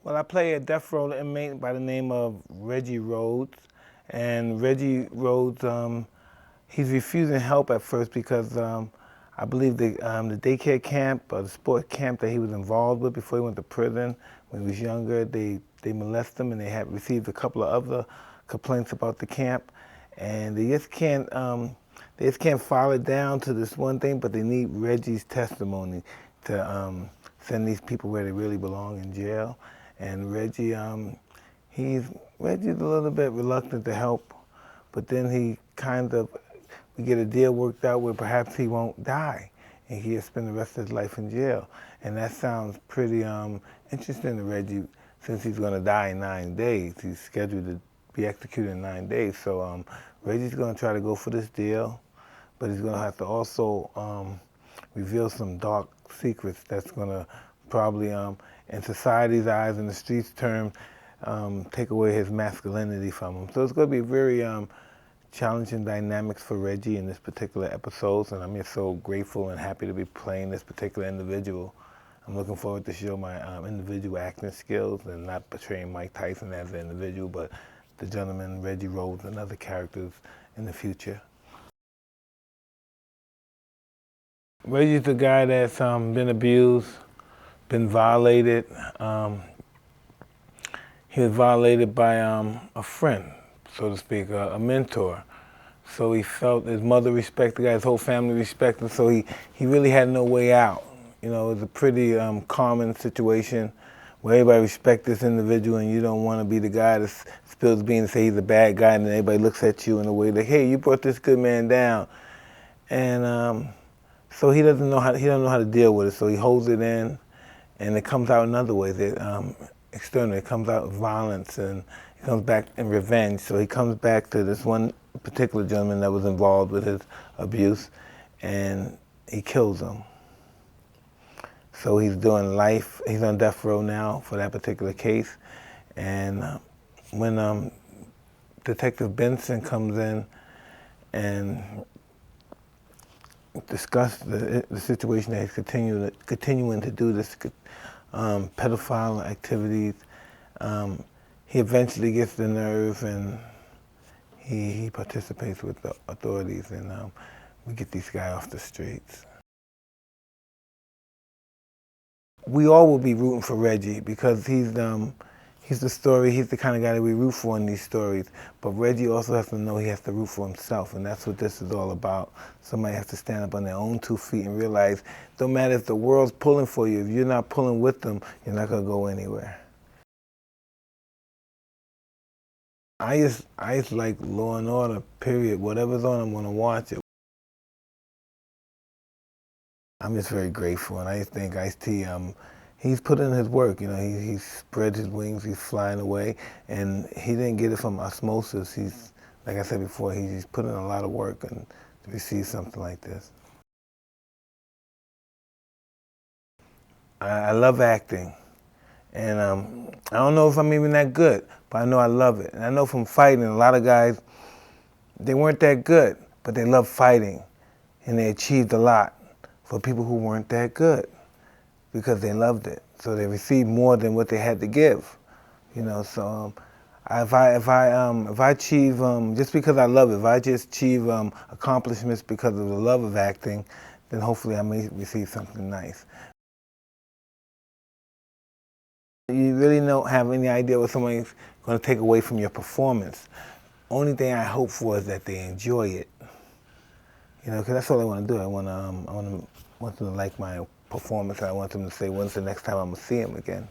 Well, I play a death row inmate by the name of Reggie Rhodes. And Reggie Rhodes, he's refusing help at first because I believe the daycare camp or the sport camp that he was involved with before he went to prison when he was younger, they molested him, and they had received a couple of other complaints about the camp. And they just can't file it down to this one thing, but they need Reggie's testimony to send these people where they really belong, in jail. And Reggie's a little bit reluctant to help, but then we get a deal worked out where perhaps he won't die, and he'll spend the rest of his life in jail. And that sounds pretty interesting to Reggie, since he's going to die in 9 days. He's scheduled to be executed in 9 days. So Reggie's going to try to go for this deal, but he's going to have to also reveal some dark secrets that's going to probably, in society's eyes, in the streets' term, take away his masculinity from him. So it's going to be very challenging dynamics for Reggie in this particular episode, and I'm just so grateful and happy to be playing this particular individual. I'm looking forward to show my individual acting skills and not portraying Mike Tyson as an individual, but the gentleman Reggie Rhodes and other characters in the future. Reggie's the guy that's been abused, been violated. He was violated by a friend, so to speak, a mentor. So he felt his mother respected the guy, his whole family respected him, so he really had no way out. You know, it was a pretty common situation where everybody respects this individual, and you don't want to be the guy that spills beans and say he's a bad guy, and then everybody looks at you in a way like, hey, you brought this good man down. And so he doesn't know how to deal with it, so he holds it in, and it comes out in other ways. Externally, it comes out violence, and it comes back in revenge. So he comes back to this one particular gentleman that was involved with his abuse, and he kills him. So he's doing life. He's on death row now for that particular case. And when Detective Benson comes in and discuss the situation that he's continuing to do this pedophile activities, he eventually gets the nerve, and he participates with the authorities, and we get these guys off the streets. We all will be rooting for Reggie because he's the story. He's the kind of guy that we root for in these stories. But Reggie also has to know he has to root for himself, and that's what this is all about. Somebody has to stand up on their own 2 feet and realize, no matter if the world's pulling for you, if you're not pulling with them, you're not gonna go anywhere. I just like Law and Order, period. Whatever's on, I'm gonna watch it. I'm just very grateful, and I just think Ice-T, he's put in his work. You know, he's spread his wings, he's flying away, and he didn't get it from osmosis. He's, like I said before, he's put in a lot of work and to receive something like this. I love acting, and I don't know if I'm even that good, but I know I love it. And I know from fighting, a lot of guys, they weren't that good, but they loved fighting, and they achieved a lot for people who weren't that good because they loved it. So they received more than what they had to give, you know. So if I achieve, just because I love it, if I just achieve accomplishments because of the love of acting, then hopefully I may receive something nice. You really don't have any idea what somebody's going to take away from your performance. Only thing I hope for is that they enjoy it. You know, because that's all I want to do. I want them to like my performance. I want them to say, when's the next time I'm going to see him again?